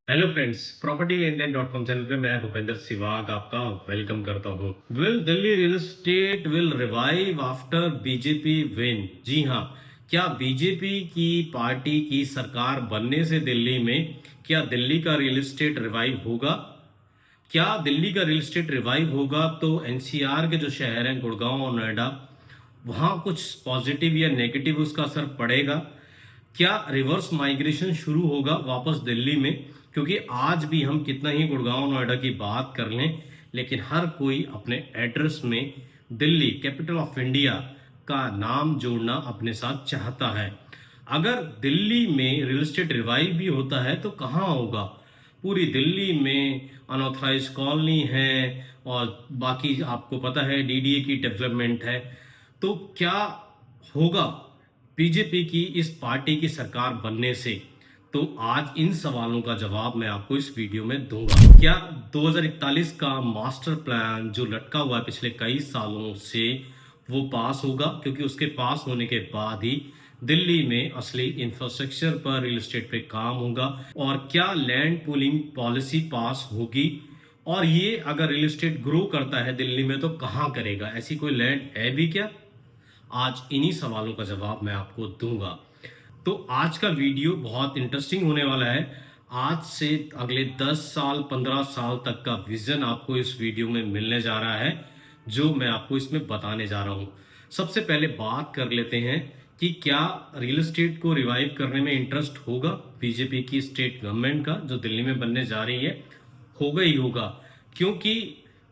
Hello friends, property Indian dot com channel पे मैं भूपेंद्र सिवाग आपका वेलकम करता हूँ। Will Delhi real estate will revive after BJP win? जी हाँ, क्या बीजेपी की पार्टी की सरकार बनने से दिल्ली में क्या दिल्ली का रियल एस्टेट रिवाइव होगा? क्या दिल्ली का रियल एस्टेट रिवाइव होगा तो एनसीआर के जो शहर हैं गुड़गांव और नोएडा, वहां कुछ पॉजिटिव या नेगेटिव उसका असर पड़ेगा? क्या रिवर्स माइग्रेशन शुरू होगा वापस दिल्ली में? क्योंकि आज भी हम कितना ही गुड़गांव नोएडा की बात कर लें, लेकिन हर कोई अपने एड्रेस में दिल्ली कैपिटल ऑफ इंडिया का नाम जोड़ना अपने साथ चाहता है। अगर दिल्ली में रियल एस्टेट रिवाइव भी होता है तो कहाँ होगा? पूरी दिल्ली में अनऑथराइज कॉलोनी है और बाकी आपको पता है डीडीए की डेवलपमेंट है। तो क्या होगा बीजेपी की इस पार्टी की सरकार बनने से? तो आज इन सवालों का जवाब मैं आपको इस वीडियो में दूंगा। क्या 2041 का मास्टर प्लान जो लटका हुआ है पिछले कई सालों से, वो पास होगा? क्योंकि उसके पास होने के बाद ही दिल्ली में असली इंफ्रास्ट्रक्चर पर रियल एस्टेट पे काम होगा। और क्या लैंड पूलिंग पॉलिसी पास होगी? और ये अगर रियल एस्टेट ग्रो करता है दिल्ली में तो कहाँ करेगा? ऐसी कोई लैंड है भी क्या? आज इन्हीं सवालों का जवाब मैं आपको दूंगा। तो आज का वीडियो बहुत इंटरेस्टिंग होने वाला है। आज से अगले 10 साल 15 साल तक का विजन आपको इस वीडियो में मिलने जा रहा है, जो मैं आपको इसमें बताने जा रहा हूं। सबसे पहले बात कर लेते हैं कि क्या रियल एस्टेट को रिवाइव करने में इंटरेस्ट होगा बीजेपी की स्टेट गवर्नमेंट का जो दिल्ली में बनने जा रही है? होगा ही होगा, क्योंकि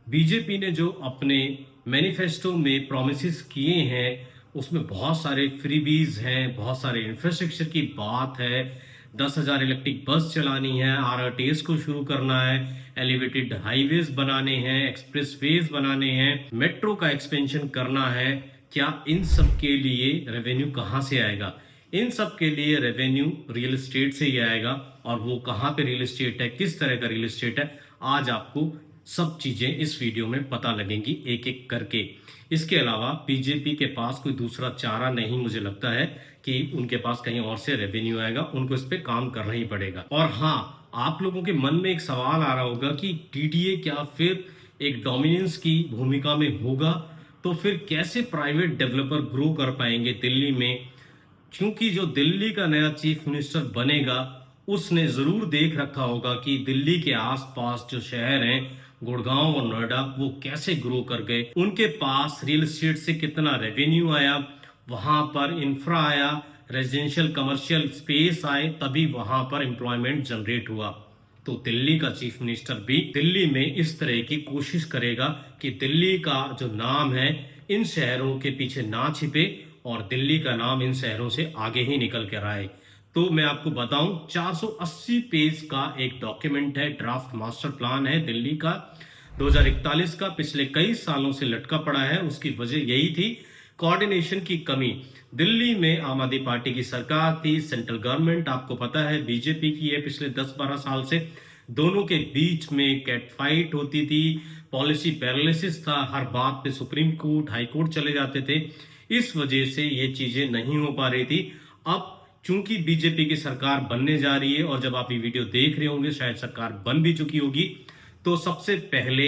बीजेपी ने जो अपने मैनिफेस्टो में प्रोमिस किए हैं उसमें बहुत सारे फ्रीबीज हैं, बहुत सारे इंफ्रास्ट्रक्चर की बात है। 10,000 इलेक्ट्रिक बस चलानी है, आरआरटीएस को शुरू करना है, एलिवेटेड हाईवेज बनाने हैं, एक्सप्रेस वेज बनाने हैं, मेट्रो का एक्सपेंशन करना है। क्या इन सब के लिए रेवेन्यू कहाँ से आएगा? इन सब के लिए रेवेन्यू रियल एस्टेट से ही आएगा। और वो कहाँ पे रियल एस्टेट है, किस तरह का रियल एस्टेट है, आज आपको सब चीजें इस वीडियो में पता लगेंगी एक एक करके। इसके अलावा बीजेपी के पास कोई दूसरा चारा नहीं, मुझे लगता है कि उनके पास कहीं और से रेवेन्यू आएगा, उनको इस पे काम करना ही पड़ेगा। और हाँ, आप लोगों के मन में एक सवाल आ रहा होगा कि डीडीए क्या फिर एक डोमिनेंस की भूमिका में होगा? तो फिर कैसे प्राइवेट डेवलपर ग्रो कर पाएंगे दिल्ली में? क्योंकि जो दिल्ली का नया चीफ मिनिस्टर बनेगा उसने जरूर देख रखा होगा कि दिल्ली के आसपास जो शहर हैं गुड़गांव और नोएडा, वो कैसे ग्रो कर गए, उनके पास रियल एस्टेट से कितना रेवेन्यू आया, वहां पर इंफ्रा आया, रेजिडेंशियल कमर्शियल स्पेस आए, तभी वहां पर एम्प्लॉयमेंट जनरेट हुआ। तो दिल्ली का चीफ मिनिस्टर भी दिल्ली में इस तरह की कोशिश करेगा कि दिल्ली का जो नाम है इन शहरों के पीछे ना छिपे और दिल्ली का नाम इन शहरों से आगे ही निकल कर आए। तो मैं आपको बताऊं, 480 पेज का एक डॉक्यूमेंट है, ड्राफ्ट मास्टर प्लान है दिल्ली का 2041 का, पिछले कई सालों से लटका पड़ा है। उसकी वजह यही थी कोऑर्डिनेशन की कमी। दिल्ली में आम आदमी पार्टी की सरकार थी, सेंट्रल गवर्नमेंट आपको पता है बीजेपी की है पिछले 10-12 साल से। दोनों के बीच में कैट फाइट होती थी, पॉलिसी पैरालिसिस था, हर बात पे सुप्रीम कोर्ट हाई कोर्ट चले जाते थे। इस वजह से ये चीजें नहीं हो पा रही थी। अब चूंकि बीजेपी की सरकार बनने जा रही है और जब आप ये वीडियो देख रहे होंगे शायद सरकार बन भी चुकी होगी, तो सबसे पहले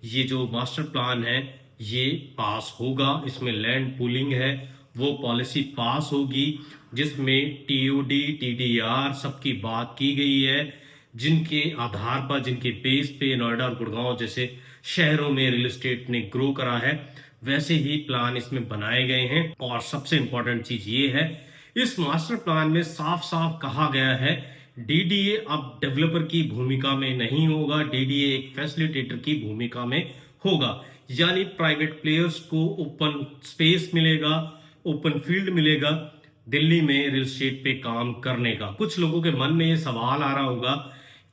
ये जो मास्टर प्लान है ये पास होगा। इसमें लैंड पूलिंग है वो पॉलिसी पास होगी, जिसमें टीओडी टीडीआर सबकी बात की गई है, जिनके आधार पर, जिनके बेस पे नोएडा और गुड़गांव जैसे शहरों में रियल एस्टेट ने ग्रो करा है, वैसे ही प्लान इसमें बनाए गए हैं। और सबसे इंपॉर्टेंट चीज ये है, इस मास्टर प्लान में साफ साफ कहा गया है डीडीए अब डेवलपर की भूमिका में नहीं होगा, डीडीए एक फैसिलिटेटर की भूमिका में होगा। यानी प्राइवेट प्लेयर्स को ओपन स्पेस मिलेगा, ओपन फील्ड मिलेगा दिल्ली में रियल एस्टेट पे काम करने का। कुछ लोगों के मन में ये सवाल आ रहा होगा,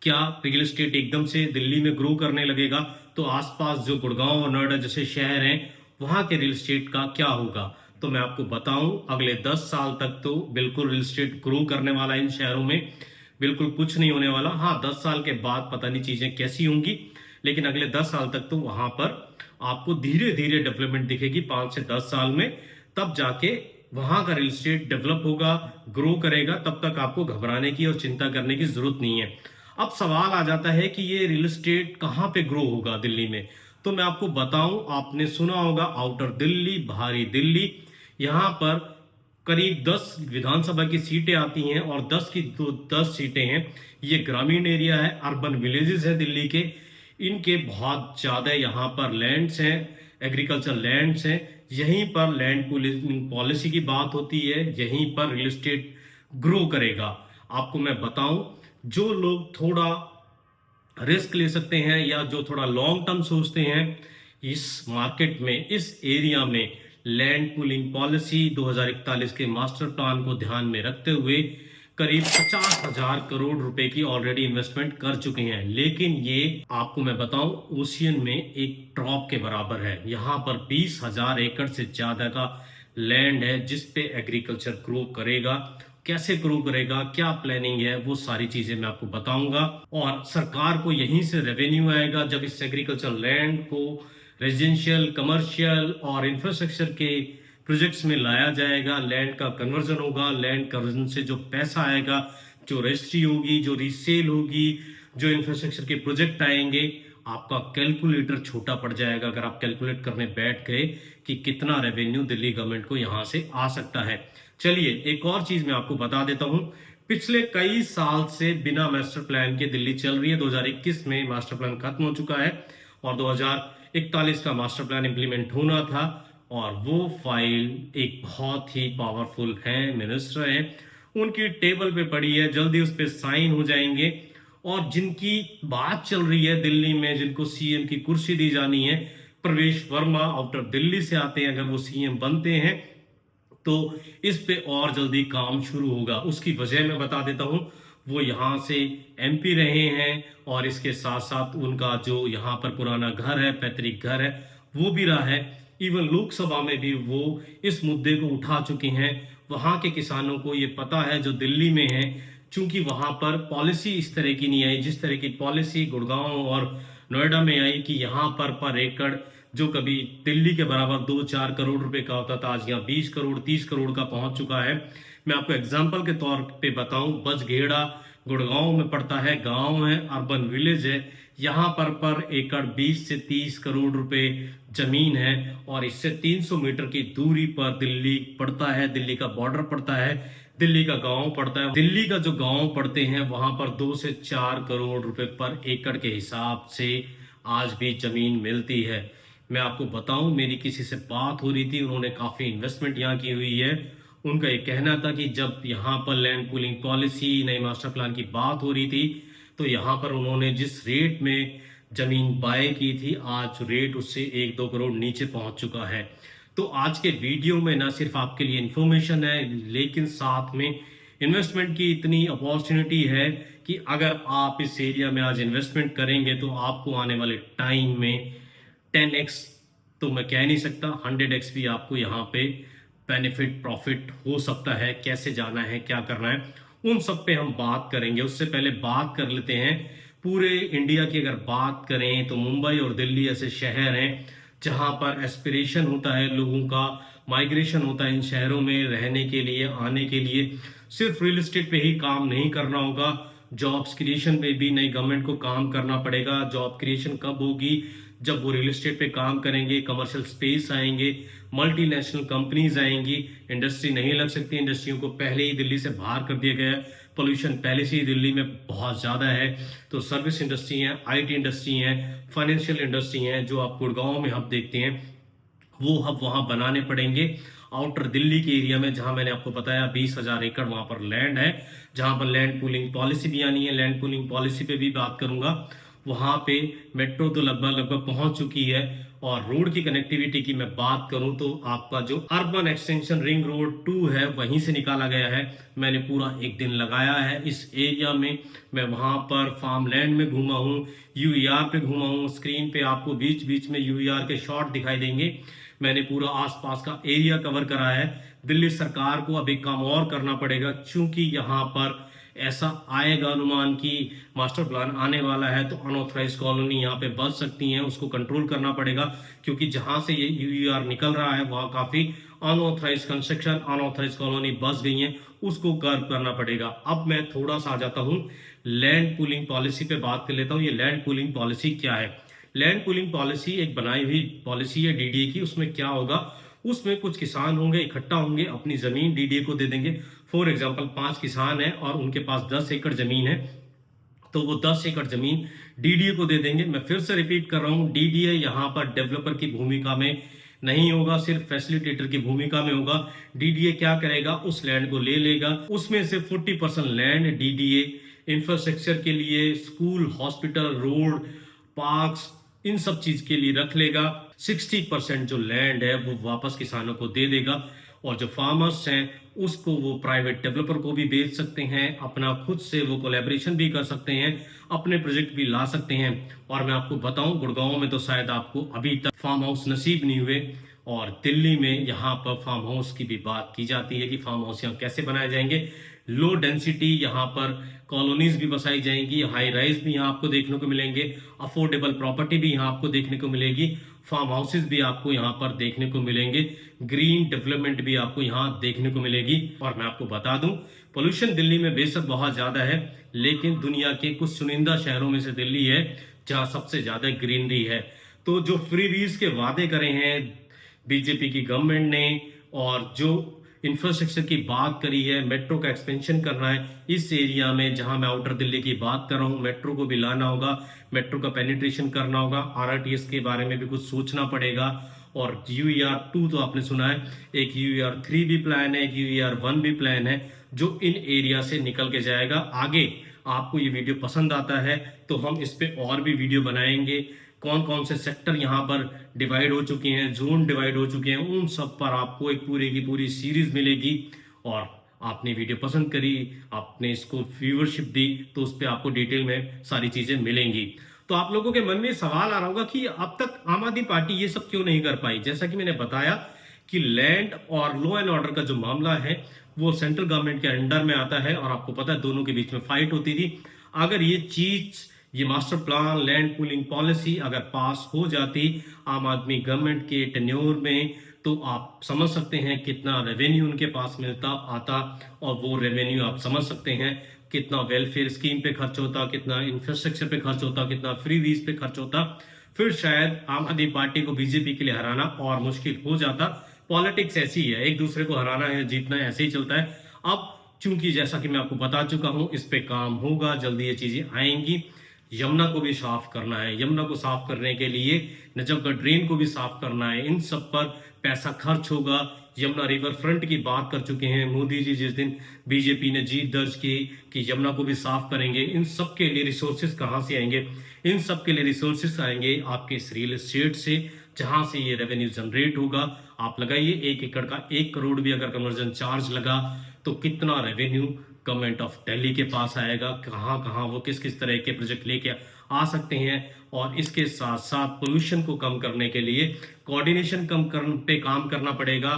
क्या रियल एस्टेट एकदम से दिल्ली में ग्रो करने लगेगा तो आसपास जो गुड़गांव और नोएडा जैसे शहर हैं वहां के रियल एस्टेट का क्या होगा? तो मैं आपको बताऊं, अगले 10 साल तक तो बिल्कुल रियल एस्टेट ग्रो करने वाला इन शहरों में बिल्कुल कुछ नहीं होने वाला। हाँ, 10 साल के बाद पता नहीं चीजें कैसी होंगी, लेकिन अगले 10 साल तक तो वहां पर आपको धीरे धीरे डेवलपमेंट दिखेगी। 5 से 10 साल में तब जाके वहां का रियल एस्टेट डेवलप होगा, ग्रो करेगा। तब तक आपको घबराने की और चिंता करने की जरूरत नहीं है। अब सवाल आ जाता है कि ये रियल एस्टेट कहाँ पे ग्रो होगा दिल्ली में। तो मैं आपको बताऊं, आपने सुना होगा आउटर दिल्ली, बाहरी दिल्ली, यहाँ पर करीब 10 विधानसभा की सीटें आती हैं और 10 की तो 10 सीटें हैं। ये ग्रामीण एरिया है, अर्बन विलेजेस है दिल्ली के। इनके बहुत ज्यादा यहाँ पर लैंड्स हैं, एग्रीकल्चर लैंड्स हैं। यहीं पर लैंड पूलिंग पॉलिसी की बात होती है, यहीं पर रियल एस्टेट ग्रो करेगा। आपको मैं बताऊं, जो लोग थोड़ा रिस्क ले सकते हैं या जो थोड़ा लॉन्ग टर्म सोचते हैं, इस मार्केट में, इस एरिया में लैंड पूलिंग पॉलिसी 2041 के मास्टर प्लान को ध्यान में रखते हुए करीब 50,000 करोड़ रुपए की ऑलरेडी इन्वेस्टमेंट कर चुके हैं। लेकिन ये आपको मैं बताऊं, ओशियन में एक ड्रॉप के बराबर है। यहाँ पर 20,000 एकड़ से ज्यादा का लैंड है जिस पे एग्रीकल्चर ग्रो करेगा। कैसे ग्रो करेगा, क्या प्लानिंग है, वो सारी चीजें मैं आपको बताऊंगा। और सरकार को यहीं से रेवेन्यू आएगा जब इस एग्रीकल्चर लैंड को रेजिडेंशियल, कमर्शियल और इंफ्रास्ट्रक्चर के प्रोजेक्ट्स में लाया जाएगा। लैंड का कन्वर्जन होगा, लैंड कन्वर्जन से जो पैसा आएगा, जो रजिस्ट्री होगी, जो रीसेल होगी, जो इंफ्रास्ट्रक्चर के प्रोजेक्ट आएंगे, आपका कैलकुलेटर छोटा पड़ जाएगा अगर आप कैलकुलेट करने बैठ गए कि कितना रेवेन्यू दिल्ली गवर्नमेंट को यहां से आ सकता है। चलिए एक और चीज मैं आपको बता देता हूं। पिछले कई साल से बिना मास्टर प्लान के दिल्ली चल रही है। 2021 में मास्टर प्लान खत्म हो चुका है और 2041 का मास्टर प्लान इंप्लीमेंट होना था। और वो फाइल एक बहुत ही पावरफुल है, मिनिस्टर है, उनकी टेबल पे पड़ी है, जल्दी उस पर साइन हो जाएंगे। और जिनकी बात चल रही है दिल्ली में, जिनको सीएम की कुर्सी दी जानी है, प्रवेश वर्मा आउटर दिल्ली से आते हैं, अगर वो सीएम बनते हैं तो इस पे और जल्दी काम शुरू होगा। उसकी वजह मैं बता देता हूं, वो यहाँ से एमपी रहे हैं और इसके साथ साथ उनका जो यहाँ पर पुराना घर है, पैतृक घर है, वो भी रहा है। इवन लोकसभा में भी वो इस मुद्दे को उठा चुके हैं। वहां के किसानों को ये पता है जो दिल्ली में है, चूंकि वहां पर पॉलिसी इस तरह की नहीं आई जिस तरह की पॉलिसी गुड़गांव और नोएडा में आई कि यहाँ पर एकड़ जो कभी दिल्ली के बराबर 2-4 करोड़ रुपए का होता था, आज यहाँ 20 करोड़ 30 करोड़ का पहुंच चुका है। मैं आपको एग्जाम्पल के तौर पे बताऊं, बजघेड़ा गुड़गांव में पड़ता है, गांव है, अर्बन विलेज है। यहाँ पर एकड़ 20 से 30 करोड़ रुपए जमीन है और इससे 300 मीटर की दूरी पर दिल्ली पड़ता है, दिल्ली का बॉर्डर पड़ता है, दिल्ली का गांव पड़ता है। दिल्ली का जो गांव पड़ते हैं वहां पर 2 से 4 करोड़ रुपए पर एकड़ के हिसाब से आज भी जमीन मिलती है। मैं आपको बताऊं, मेरी किसी से बात हो रही थी, उन्होंने काफी इन्वेस्टमेंट यहाँ की हुई है। उनका ये कहना था कि जब यहाँ पर लैंड पूलिंग पॉलिसी, नई मास्टर प्लान की बात हो रही थी, तो यहाँ पर उन्होंने जिस रेट में जमीन बाय की थी, आज रेट उससे 1-2 करोड़ नीचे पहुंच चुका है। तो आज के वीडियो में ना सिर्फ आपके लिए इंफॉर्मेशन है, लेकिन साथ में इन्वेस्टमेंट की इतनी अपॉर्चुनिटी है कि अगर आप इस एरिया में आज इन्वेस्टमेंट करेंगे तो आपको आने वाले टाइम में 10x तो मैं कह नहीं सकता, 100x भी आपको यहाँ पे बेनिफिट, प्रॉफिट हो सकता है। कैसे जाना है, क्या करना है, उन सब पे हम बात करेंगे। उससे पहले बात कर लेते हैं पूरे इंडिया की। अगर बात करें तो मुंबई और दिल्ली ऐसे शहर हैं जहां पर एस्पिरेशन होता है लोगों का, माइग्रेशन होता है इन शहरों में रहने के लिए, आने के लिए। सिर्फ रियल एस्टेट पे ही काम नहीं करना होगा, जॉब्स क्रिएशन पे भी नई गवर्नमेंट को काम करना पड़ेगा। जॉब क्रिएशन कब होगी? जब वो रियल एस्टेट पे काम करेंगे, कमर्शियल स्पेस आएंगे, मल्टीनेशनल कंपनीज आएंगी। इंडस्ट्री नहीं लग सकती, इंडस्ट्रियों को पहले ही दिल्ली से बाहर कर दिया गया है। पोल्यूशन पहले से ही दिल्ली में बहुत ज्यादा है। तो सर्विस इंडस्ट्री है, आईटी इंडस्ट्री है, फाइनेंशियल इंडस्ट्री है, जो आप गुड़गांव में हब देखते हैं, वो हब वहां बनाने पड़ेंगे। आउटर दिल्ली के एरिया में, जहां मैंने आपको बताया 20,000 एकड़ वहां पर लैंड है, जहां पर लैंड पूलिंग पॉलिसी भी आनी है। लैंड पूलिंग पॉलिसी पे भी बात करूंगा। वहां पे मेट्रो तो लगभग पहुंच चुकी है। और रोड की कनेक्टिविटी की मैं बात करूं तो आपका जो अर्बन एक्सटेंशन रिंग रोड 2 है, वहीं से निकाला गया है। मैंने पूरा एक दिन लगाया है इस एरिया में। मैं वहां पर फार्म लैंड में घूमा हूं, यूईआर पे घूमा हूं। स्क्रीन पे आपको बीच बीच में यूईआर के शॉट दिखाई देंगे। मैंने पूरा आसपास का एरिया कवर करा है। दिल्ली सरकार को अब एक काम और करना पड़ेगा, क्योंकि यहाँ पर ऐसा आएगा अनुमान कि मास्टर प्लान आने वाला है तो अनऑथराइज कॉलोनी यहाँ पे बच सकती हैं, उसको कंट्रोल करना पड़ेगा। क्योंकि जहां से ये यूईआर निकल रहा है वहां काफी अनऑथराइज कंस्ट्रक्शन, अनऑथराइज कॉलोनी बस गई हैं, उसको कर्व करना पड़ेगा। अब मैं थोड़ा सा आ जाता हूँ लैंड पूलिंग पॉलिसी पे बात कर लेता हूँ। ये लैंड पूलिंग पॉलिसी क्या है? लैंड पूलिंग पॉलिसी एक बनाई हुई पॉलिसी है डीडीए की। उसमें क्या होगा, उसमें कुछ किसान होंगे, इकट्ठा होंगे, अपनी जमीन डीडीए को दे देंगे। फॉर एग्जाम्पल 5 किसान हैं और उनके पास 10 एकड़ जमीन है, तो वो 10 एकड़ जमीन डीडीए को दे देंगे। मैं फिर से रिपीट कर रहा हूं, डीडीए यहां पर डेवलपर की भूमिका में नहीं होगा, सिर्फ फैसिलिटेटर की भूमिका में होगा। डीडीए क्या करेगा, उस लैंड को ले लेगा, उसमें से 40% लैंड डीडीए इंफ्रास्ट्रक्चर के लिए, स्कूल, हॉस्पिटल, रोड, पार्क्स, इन सब चीज के लिए रख लेगा। 60% जो लैंड है वो वापस किसानों को दे देगा, और जो फार्मर्स हैं उसको वो प्राइवेट डेवलपर को भी बेच सकते हैं, अपना खुद से वो कोलैबोरेशन भी कर सकते हैं, अपने प्रोजेक्ट भी ला सकते हैं। और मैं आपको बताऊं, गुड़गांव में तो शायद आपको अभी तक फार्म हाउस नसीब नहीं हुए, और दिल्ली में यहाँ पर फार्म हाउस की भी बात की जाती है कि फार्म हाउस यहाँ कैसे बनाए जाएंगे। लो डेंसिटी यहाँ पर कॉलोनीज भी बसाई जाएंगी, हाई राइज भी यहाँ आपको देखने को मिलेंगे, अफोर्डेबल प्रॉपर्टी भी यहाँ आपको देखने को मिलेगी, फार्म हाउसेस भी आपको यहाँ पर देखने को मिलेंगे, ग्रीन डेवलपमेंट भी आपको यहाँ देखने को मिलेगी। और मैं आपको बता दूं, पोल्यूशन दिल्ली में बेशक बहुत ज्यादा है, लेकिन दुनिया के कुछ चुनिंदा शहरों में से दिल्ली है जहां सबसे ज्यादा ग्रीनरी है। तो जो फ्री बीज के वादे करे हैं बीजेपी की गवर्नमेंट ने, और जो इंफ्रास्ट्रक्चर की बात करी है, मेट्रो का एक्सपेंशन करना है इस एरिया में, जहां मैं आउटर दिल्ली की बात कर रहा हूं, मेट्रो को भी लाना होगा, मेट्रो का पेनिट्रेशन करना होगा, आरआरटीएस के बारे में भी कुछ सोचना पड़ेगा। और यूईआर 2 तो आपने सुना है, एक यूईआर 3 भी प्लान है, एक यूईआर 1 भी प्लान है, जो इन एरिया से निकल के जाएगा। आगे आपको ये वीडियो पसंद आता है तो हम इस पे और भी वीडियो बनाएंगे। कौन कौन से सेक्टर यहाँ पर डिवाइड हो चुके हैं, जोन डिवाइड हो चुके हैं, उन सब पर आपको एक पूरी की पूरी सीरीज मिलेगी। और आपने वीडियो पसंद करी, आपने इसको व्यूअरशिप दी, तो उस पर आपको डिटेल में सारी चीजें मिलेंगी। तो आप लोगों के मन में सवाल आ रहा होगा कि अब तक आम आदमी पार्टी ये सब क्यों नहीं कर पाई। जैसा कि मैंने बताया कि लैंड और लॉ एंड ऑर्डर का जो मामला है वो सेंट्रल गवर्नमेंट के अंडर में आता है, और आपको पता है दोनों के बीच में फाइट होती थी। अगर ये master plan, land pooling policy अगर पास हो जाती आम आदमी गवर्नमेंट के टेन्योर में, तो आप समझ सकते हैं कितना रेवेन्यू उनके पास मिलता आता, और वो रेवेन्यू आप समझ सकते हैं कितना वेलफेयर स्कीम पे खर्च होता, कितना इंफ्रास्ट्रक्चर पे खर्च होता, कितना फ्री वीज पे खर्च होता। फिर शायद आम आदमी पार्टी को बीजेपी के लिए हराना और मुश्किल हो जाता। पॉलिटिक्स ऐसी है, एक दूसरे को हराना है, जीतना है, ऐसे ही चलता है। अब चूंकि जैसा कि मैं आपको बता चुका हूं, इस पे काम होगा, जल्दी ये चीजें आएंगी। यमुना को भी साफ करना है, यमुना को साफ करने के लिए नजफगढ़ ड्रेन को भी साफ करना है, इन सब पर पैसा खर्च होगा। यमुना रिवर फ्रंट की बात कर चुके हैं मोदी जी, जिस दिन बीजेपी ने जीत दर्ज की कि यमुना को भी साफ करेंगे। इन सब के लिए रिसोर्सेज कहां से आएंगे? इन सब के लिए रिसोर्सेज आएंगे आपके इस रियल एस्टेट से, जहां से ये रेवेन्यू जनरेट होगा। आप लगाइए 1 एकड़ का 1 करोड़ भी अगर कन्वर्जन चार्ज लगा तो कितना रेवेन्यू गवर्नमेंट ऑफ दिल्ली के पास आएगा, कहां कहां वो किस किस तरह के प्रोजेक्ट लेके आ सकते हैं। और इसके साथ साथ पोल्यूशन को कम करने के लिए कोऑर्डिनेशन कम करने पे काम करना पड़ेगा।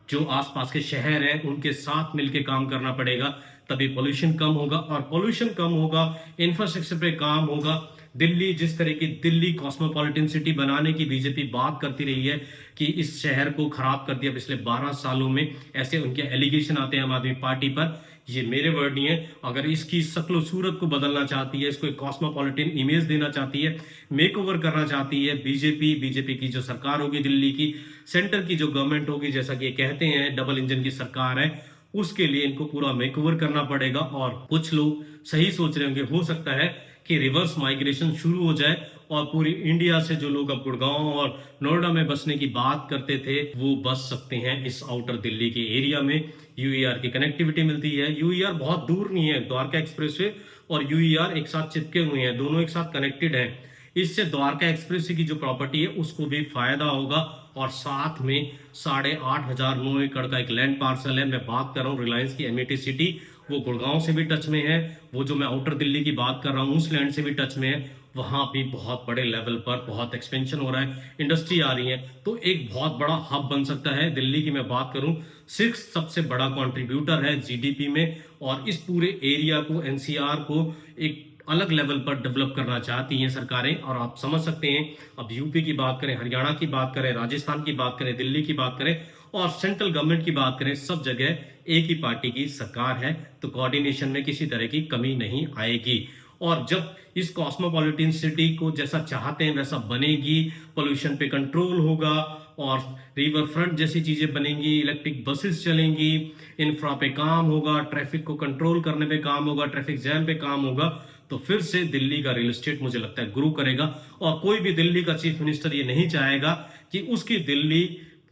जो आसपास के शहर हैं उनके साथ मिलकर काम करना पड़ेगा, तभी पोल्यूशन कम होगा। और पोल्यूशन कम होगा, इंफ्रास्ट्रक्चर पे काम होगा। दिल्ली जिस तरह की दिल्ली कॉस्मोपॉलिटन सिटी बनाने की बीजेपी बात करती रही है कि इस शहर को खराब कर दिया पिछले 12 सालों में, ऐसे उनके एलिगेशन आते हैं आम आदमी पार्टी पर। ये मेरे वर्ड नहीं है। अगर इसकी शक्ल सूरत को बदलना चाहती है, इसको एक कॉस्मोपॉलिटन इमेज देना चाहती है, मेक ओवर करना चाहती है बीजेपी की जो सरकार होगी दिल्ली की, सेंटर की जो गवर्नमेंट होगी, जैसा कि ये कहते हैं डबल इंजन की सरकार है, उसके लिए इनको पूरा मेक ओवर करना पड़ेगा। और कुछ लोग सही सोच रहे होंगे, हो सकता है कि रिवर्स माइग्रेशन शुरू हो जाए और पूरी इंडिया से जो लोग अब गुड़गांव और नोएडा में बसने की बात करते थे वो बस सकते हैं इस आउटर दिल्ली के एरिया में। यूईआर की कनेक्टिविटी मिलती है, यूईआर बहुत दूर नहीं है, द्वारका एक्सप्रेसवे और यूईआर एक साथ चिपके हुए हैं, दोनों एक साथ कनेक्टेड हैं। इससे द्वारका एक्सप्रेसवे की जो प्रॉपर्टी है उसको भी फायदा होगा। और साथ में 8,509 एकड़ का एक लैंड पार्सल है, मैं बात कर रहा हूँ रिलायंस की एमिटी सिटी, वो गुड़गांव से भी टच में है। वो जो मैं आउटर दिल्ली की बात कर रहा हूँ उस लैंड से भी टच में है। वहां भी बहुत बड़े लेवल पर बहुत एक्सपेंशन हो रहा है, इंडस्ट्री आ रही है, तो एक बहुत बड़ा हब बन सकता है। दिल्ली की मैं बात करूं 6 सबसे बड़ा कंट्रीब्यूटर है जीडीपी में, और इस पूरे एरिया को, एनसीआर को एक अलग लेवल पर डेवलप करना चाहती हैं सरकारें। और आप समझ सकते हैं, अब यूपी की बात करें, हरियाणा की बात करें, राजस्थान की बात करें, दिल्ली की बात करें, और सेंट्रल गवर्नमेंट की बात करें, सब जगह एक ही पार्टी की सरकार है, तो कोऑर्डिनेशन में किसी तरह की कमी नहीं आएगी। और जब इस कॉस्मोपॉलिटन सिटी को जैसा चाहते हैं वैसा बनेगी, पोल्यूशन पे कंट्रोल होगा और रिवर फ्रंट जैसी चीजें बनेंगी, इलेक्ट्रिक बसेस चलेंगी, इंफ्रा पे काम होगा, ट्रैफिक को कंट्रोल करने पे काम होगा, ट्रैफिक जैम पे काम होगा, तो फिर से दिल्ली का रियल एस्टेट मुझे लगता है ग्रो करेगा। और कोई भी दिल्ली का चीफ मिनिस्टर ये नहीं चाहेगा कि उसकी दिल्ली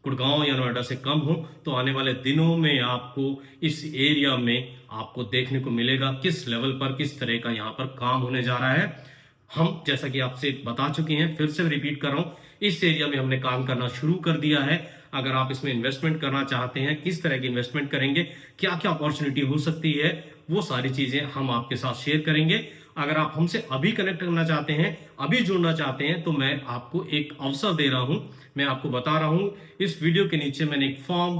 गुड़गांव या नोएडा से कम हो। तो आने वाले दिनों में आपको इस एरिया में आपको देखने को मिलेगा किस लेवल पर किस तरह का यहाँ पर काम होने जा रहा है। हम जैसा कि आपसे बता चुके हैं, फिर से रिपीट कर रहा हूं, इस एरिया में हमने काम करना शुरू कर दिया है। अगर आप इसमें इन्वेस्टमेंट करना चाहते हैं, किस तरह की इन्वेस्टमेंट करेंगे, क्या क्या अपॉर्चुनिटी हो सकती है, वो सारी चीजें हम आपके साथ शेयर करेंगे। अगर आप हमसे अभी कनेक्ट करना चाहते हैं, अभी जुड़ना चाहते हैं, तो मैं आपको एक अवसर दे रहा हूं। मैं आपको बता रहा हूं, इस वीडियो के नीचे मैंने एक फॉर्म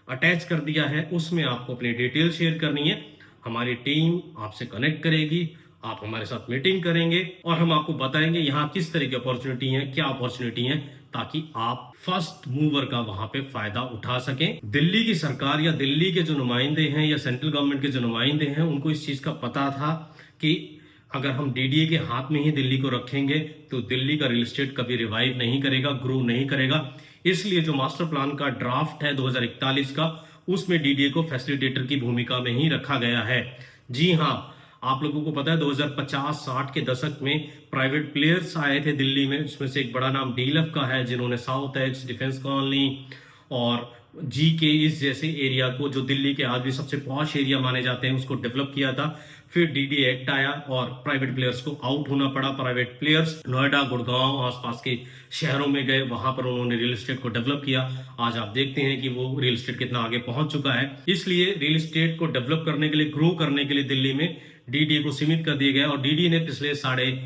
अटैच कर दिया है, उसमें आपको अपनी डिटेल शेयर करनी है। हमारी टीम आपसे कनेक्ट करेगी, आप हमारे साथ मीटिंग करेंगे और हम आपको बताएंगे यहाँ किस तरह की अपॉर्चुनिटी है, क्या अपॉर्चुनिटी है, ताकि आप फर्स्ट मूवर का वहां पे फायदा उठा सकें। दिल्ली की सरकार या दिल्ली के जो नुमाइंदे हैं या सेंट्रल गवर्नमेंट के जो नुमाइंदे हैं, उनको इस चीज का पता था कि अगर हम डीडीए के हाथ में ही दिल्ली को रखेंगे तो दिल्ली का रियल एस्टेट कभी रिवाइव नहीं करेगा, ग्रो नहीं करेगा। इसलिए जो मास्टर प्लान का ड्राफ्ट है 2041 का, उसमें डीडीए को फैसिलिटेटर की भूमिका में ही रखा गया है। जी हाँ, आप लोगों को पता है 2050-60 के दशक में प्राइवेट प्लेयर्स आए थे दिल्ली में, इसमें से एक बड़ा नाम डीएलएफ का है, जिन्होंने साउथ एक्स, डिफेंस कॉलोनी और जी के इस जैसे एरिया को, जो दिल्ली के आज भी सबसे पॉश एरिया माने जाते हैं, उसको डेवलप किया था। फिर डीडीए एक्ट आया और प्राइवेट प्लेयर्स को आउट होना पड़ा। प्राइवेट प्लेयर्स नोएडा, गुड़गांव, आसपास के शहरों में गए, वहां पर उन्होंने रियल एस्टेट को डेवलप किया। आज आप देखते हैं कि वो रियल एस्टेट कितना आगे पहुंच चुका है। इसलिए रियल एस्टेट को डेवलप करने के लिए, ग्रो करने के लिए दिल्ली में डीडीए को सीमित कर दिया गया और डीडीए ने पिछले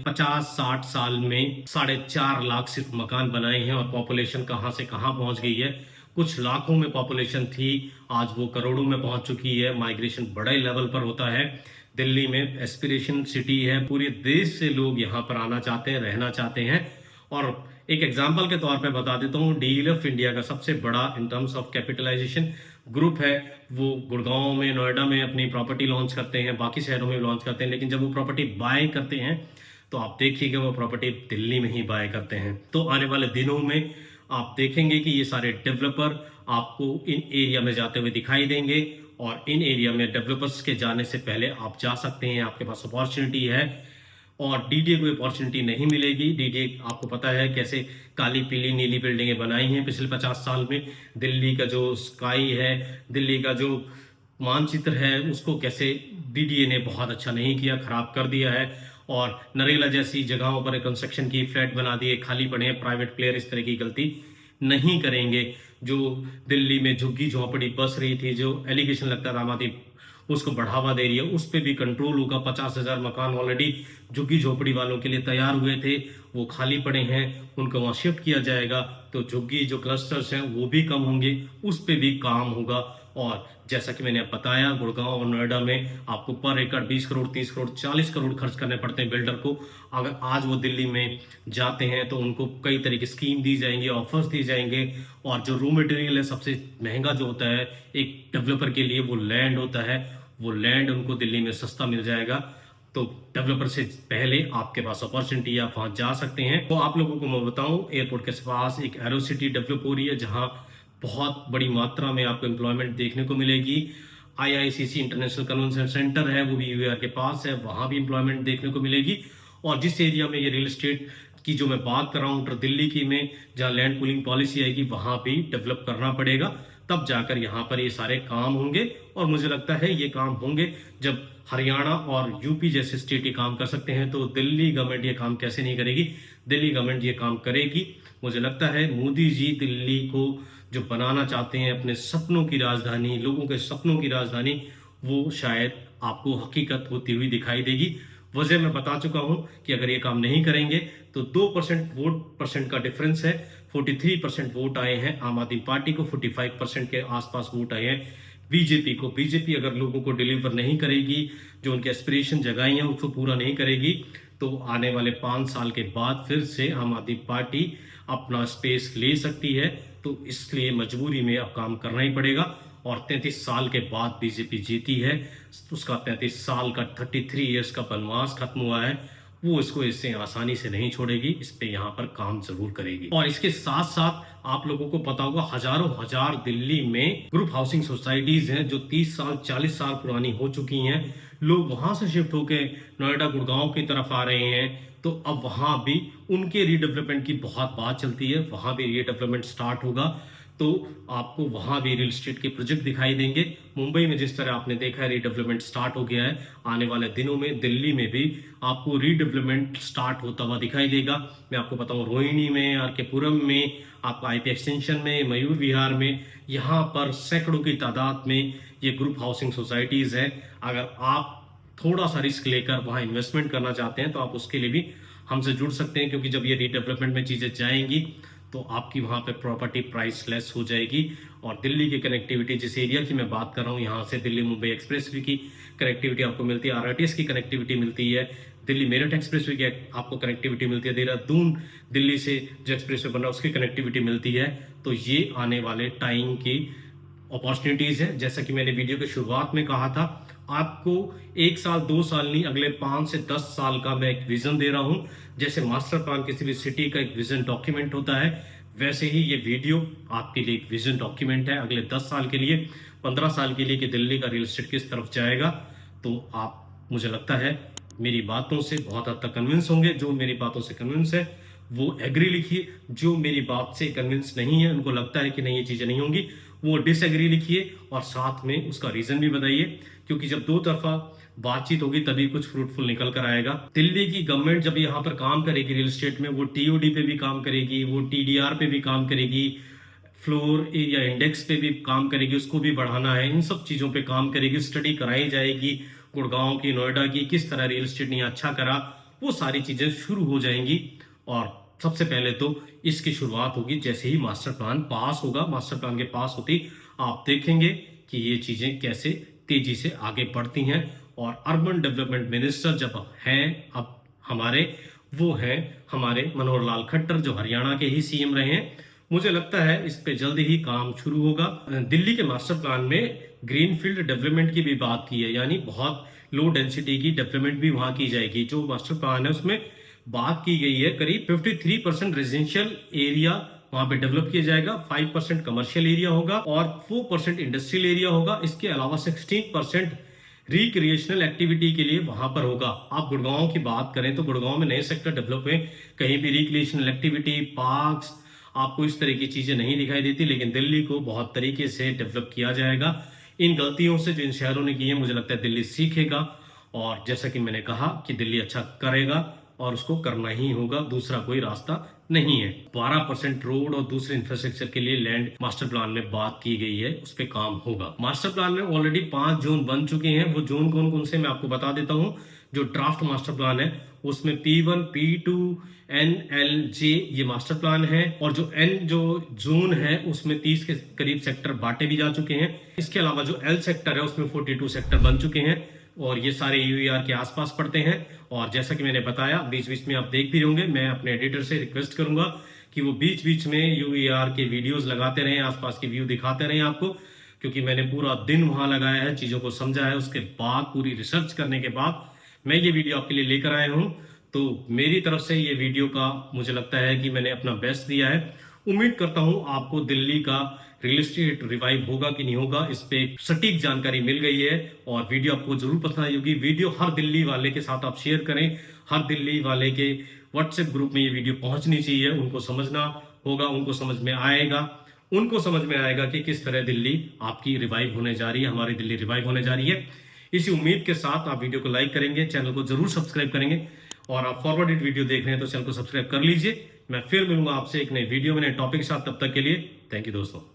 50-60 साल में 4.5 लाख सिर्फ मकान बनाए हैं। और पॉपुलेशन कहां से कहां पहुंच गई है, कुछ लाखों में पॉपुलेशन थी, आज वो करोड़ों में पहुंच चुकी है। माइग्रेशन बड़े लेवल पर होता है। दिल्ली में एस्पिरेशन सिटी है, पूरे देश से लोग यहाँ पर आना चाहते हैं, रहना चाहते हैं। और एक एग्जांपल के तौर पे बता देता हूँ, डीएलएफ इंडिया का सबसे बड़ा in terms of capitalization group है। वो गुड़गांव में, नोएडा में अपनी प्रॉपर्टी लॉन्च करते हैं, बाकी शहरों में लॉन्च करते हैं, लेकिन जब वो प्रॉपर्टी बाय करते हैं तो आप देखिएगा वो प्रॉपर्टी दिल्ली में ही बाय करते हैं। तो आने वाले दिनों में आप देखेंगे कि ये सारे डेवलपर आपको इन एरिया में जाते हुए दिखाई देंगे और इन एरिया में डेवलपर्स के जाने से पहले आप जा सकते हैं, आपके पास अपॉर्चुनिटी है। और डीडीए को अपॉर्चुनिटी नहीं मिलेगी। डीडीए आपको पता है कैसे काली पीली नीली बिल्डिंगें बनाई हैं पिछले 50 साल में। दिल्ली का जो स्काई है, दिल्ली का जो मानचित्र है, उसको कैसे डीडीए ने बहुत अच्छा नहीं किया, खराब कर दिया है। और नरेला जैसी जगहों पर कंस्ट्रक्शन की, फ्लैट बना दिए, खाली पड़े हैं। प्राइवेट प्लेयर इस तरह की गलती नहीं करेंगे। जो दिल्ली में झुग्गी झोपड़ी बस रही थी, जो एलिगेशन लगता था आम आदमी उसको बढ़ावा दे रही है, उस पर भी कंट्रोल होगा। 50,000 मकान ऑलरेडी झुग्गी झोपड़ी वालों के लिए तैयार हुए थे, वो खाली पड़े हैं, उनको वहां शिफ्ट किया जाएगा। तो झुग्गी जो क्लस्टर्स हैं वो भी कम होंगे, उस पर भी काम होगा। और जैसा कि मैंने बताया, गुड़गांव और नोएडा में आपको पर एकड़ 20 करोड़, 30 करोड़, 40 करोड़ खर्च करने पड़ते हैं बिल्डर को। अगर आज वो दिल्ली में जाते हैं तो उनको कई तरह की स्कीम दी जाएंगी, ऑफर्स दी जाएंगे। और जो रॉ मटेरियल है, सबसे महंगा जो होता है एक डेवलपर के लिए, वो लैंड होता है। वो लैंड उनको दिल्ली में सस्ता मिल जाएगा। तो डेवलपर से पहले आपके पास अपॉर्चुनिटी, आप वहां जा सकते हैं। तो आप लोगों को मैं बताऊं, एयरपोर्ट के पास एक एरो सिटी डेवलप हो रही है, जहां बहुत बड़ी मात्रा में आपको एम्प्लॉयमेंट देखने को मिलेगी। आईआईसीसी इंटरनेशनल कन्वेंशन सेंटर है, वो भी यूएआर के पास है, वहां भी एम्प्लॉयमेंट देखने को मिलेगी। और जिस एरिया में ये रियल एस्टेट की जो मैं बात कर रहा हूँ, उत्तर दिल्ली की में, जहाँ लैंड पूलिंग पॉलिसी आएगी, वहां भी डेवलप करना पड़ेगा, तब जाकर यहाँ पर ये सारे काम होंगे। और मुझे लगता है ये काम होंगे जब हरियाणा और यूपी जैसे स्टेट ये काम कर सकते हैं, तो दिल्ली गवर्नमेंट ये काम कैसे नहीं करेगी। दिल्ली गवर्नमेंट ये काम करेगी। मुझे लगता है मोदी जी दिल्ली को जो बनाना चाहते हैं अपने सपनों की राजधानी, लोगों के सपनों की राजधानी, वो शायद आपको हकीकत होती हुई दिखाई देगी। वजह मैं बता चुका हूं कि अगर ये काम नहीं करेंगे तो 2% वोट परसेंट का डिफरेंस है। 43% वोट आए हैं आम आदमी पार्टी को, 45% के आसपास वोट आए हैं बीजेपी को। बीजेपी अगर लोगों को डिलीवर नहीं करेगी, जो उनके एस्पिरेशन जगाई हैं उसको पूरा नहीं करेगी, तो आने वाले 5 साल के बाद फिर से आम आदमी पार्टी अपना स्पेस ले सकती है। तो इसलिए मजबूरी में अब काम करना ही पड़ेगा। और 33 साल के बाद बीजेपी जीती है, उसका 33 साल का 33 इयर्स का वनवास खत्म हुआ है, वो इसको इससे आसानी से नहीं छोड़ेगी, इस पे यहाँ पर काम जरूर करेगी। और इसके साथ साथ आप लोगों को पता होगा हजारों हजार दिल्ली में ग्रुप हाउसिंग सोसाइटीज हैं जो 30 साल 40 साल पुरानी हो चुकी हैं। लोग वहां से शिफ्ट होकर नोएडा गुड़गांव की तरफ आ रहे हैं। तो अब वहां भी उनके रीडेवलपमेंट की बहुत बात चलती है, वहां भी रीडेवलपमेंट स्टार्ट होगा। तो आपको वहां भी रियल एस्टेट के प्रोजेक्ट दिखाई देंगे। मुंबई में जिस तरह आपने देखा है रीडेवलपमेंट स्टार्ट हो गया है, आने वाले दिनों में दिल्ली में भी आपको रीडेवलपमेंट स्टार्ट होता हुआ दिखाई देगा। मैं आपको बताऊं रोहिणी में, आर के पुरम में, आपका आईपी एक्सटेंशन में, मयूर विहार में, यहाँ पर सैकड़ों की तादाद में ये ग्रुप हाउसिंग सोसाइटीज है। अगर आप थोड़ा सा रिस्क लेकर वहां इन्वेस्टमेंट करना चाहते हैं तो आप उसके लिए भी हमसे जुड़ सकते हैं, क्योंकि जब ये रीडेवलपमेंट में चीजें जाएंगी तो आपकी वहां पे प्रॉपर्टी प्राइस लेस हो जाएगी। और दिल्ली की कनेक्टिविटी, जिस एरिया की मैं बात कर रहा हूँ, यहाँ से दिल्ली मुंबई एक्सप्रेसवे की कनेक्टिविटी आपको मिलती है, आरआरटीएस की कनेक्टिविटी मिलती है, दिल्ली मेरठ एक्सप्रेसवे की आपको कनेक्टिविटी मिलती है, देहरादून दिल्ली से जो एक्सप्रेसवे बन रहा है उसकी कनेक्टिविटी मिलती है। तो ये आने वाले टाइम की अपॉर्चुनिटीज है। जैसा कि मैंने वीडियो की शुरुआत में कहा था, आपको 1 साल 2 साल नहीं, अगले 5 से 10 साल का मैं एक विजन दे रहा हूं। जैसे मास्टर प्लान किसी भी सिटी का एक विजन डॉक्यूमेंट होता है, वैसे ही ये वीडियो आपके लिए एक विजन डॉक्यूमेंट है अगले 10 साल के लिए, 15 साल के लिए, कि दिल्ली का रियल एस्टेट किस तरफ जाएगा। तो आप, मुझे लगता है, मेरी बातों से बहुत हद तक कन्विंस होंगे। जो मेरी बातों से कन्विंस है वो एग्री लिखिए, जो मेरी बात से कन्विंस नहीं है, उनको लगता है कि नहीं ये चीजें नहीं होंगी, वो डिसएग्री लिखिए और साथ में उसका रीजन भी बताइए। क्योंकि जब दो तरफा बातचीत होगी तभी कुछ फ्रूटफुल निकल कर आएगा। दिल्ली की गवर्नमेंट जब यहाँ पर काम करेगी रियल एस्टेट में, वो टीओडी पे भी काम करेगी, वो टीडीआर पे भी काम करेगी, फ्लोर एरिया इंडेक्स पे भी काम करेगी, उसको भी बढ़ाना है, इन सब चीजों पे काम करेगी, स्टडी कराई जाएगी गुड़गांव की, नोएडा की, किस तरह रियल एस्टेट ने अच्छा करा, वो सारी चीजें शुरू हो जाएंगी। और सबसे पहले तो इसकी शुरुआत होगी जैसे ही मास्टर प्लान पास होगा। मास्टर प्लान के पास होती आप देखेंगे कि ये चीजें कैसे तेजी से आगे बढ़ती हैं। और अर्बन डेवलपमेंट मिनिस्टर जब हैं अब हमारे, वो हैं हमारे मनोहर लाल खट्टर, जो हरियाणा के ही सीएम रहे हैं। मुझे लगता है इस पे जल्दी ही काम शुरू होगा। दिल्ली के मास्टर प्लान में ग्रीनफील्ड डेवलपमेंट की भी बात की है, यानी बहुत लो डेंसिटी की डेवलपमेंट भी वहां की जाएगी। जो मास्टर प्लान है उसमें बात की गई है करीब 53% रेजिडेंशियल एरिया वहां पे डेवलप किया जाएगा, 5% कमर्शियल एरिया होगा और 4% इंडस्ट्रियल एरिया होगा। इसके अलावा 16% रिक्रिएशनल एक्टिविटी के लिए वहां पर होगा। आप गुड़गांव की बात करें तो गुड़गांव में नए सेक्टर डेवलप हुए, कहीं भी रिक्रिएशनल एक्टिविटी, पार्क्स, आपको इस तरह की चीजें नहीं दिखाई देती। लेकिन दिल्ली को बहुत तरीके से डेवलप किया जाएगा। इन गलतियों से जो इन शहरों ने की है, मुझे लगता है दिल्ली सीखेगा। और जैसा कि मैंने कहा कि दिल्ली अच्छा करेगा और उसको करना ही होगा, दूसरा कोई रास्ता नहीं है। 12% रोड और दूसरे इंफ्रास्ट्रक्चर के लिए लैंड मास्टर प्लान में बात की गई है, उस पर काम होगा। मास्टर प्लान में ऑलरेडी 5 जोन बन चुके हैं। वो जोन कौन कौन से मैं आपको बता देता हूं। जो ड्राफ्ट मास्टर प्लान है उसमें P1, P2, NLJ ये मास्टर प्लान है। और जो जोन है उसमें 30 के करीब सेक्टर बांटे भी जा चुके हैं। इसके अलावा जो L सेक्टर है उसमें 42 सेक्टर बन चुके हैं और ये सारे यूईआर के आसपास पड़ते हैं। और जैसा कि मैंने बताया, बीच बीच में आप देख भी होंगे, मैं अपने एडिटर से रिक्वेस्ट करूंगा कि वो बीच बीच में यूईआर के वीडियोस लगाते रहें, आसपास की व्यू दिखाते रहें आपको, क्योंकि मैंने पूरा दिन वहां लगाया है, चीजों को समझा है, उसके बाद पूरी रिसर्च करने के बाद मैं ये वीडियो आपके लिए लेकर आया हूं। तो मेरी तरफ से ये वीडियो का मुझे लगता है कि मैंने अपना बेस्ट दिया है। उम्मीद करता हूं आपको दिल्ली का रियल एस्टेट रिवाइव होगा कि नहीं होगा, इस पे सटीक जानकारी मिल गई है। और वीडियो आपको जरूर पसंद आई होगी। वीडियो हर दिल्ली वाले के साथ आप शेयर करें, हर दिल्ली वाले के व्हाट्सएप ग्रुप में ये वीडियो पहुंचनी चाहिए। उनको समझना होगा, उनको समझ में आएगा कि किस तरह दिल्ली आपकी रिवाइव होने जा रही है, हमारी दिल्ली रिवाइव होने जा रही है। इसी उम्मीद के साथ आप वीडियो को लाइक करेंगे, चैनल को जरूर सब्सक्राइब करेंगे। और आप फॉरवर्डेड वीडियो देख रहे हैं तो चैनल को सब्सक्राइब कर लीजिए। मैं फिर मिलूंगा आपसे एक नई वीडियो में, नए टॉपिक के साथ। तब तक के लिए थैंक यू दोस्तों।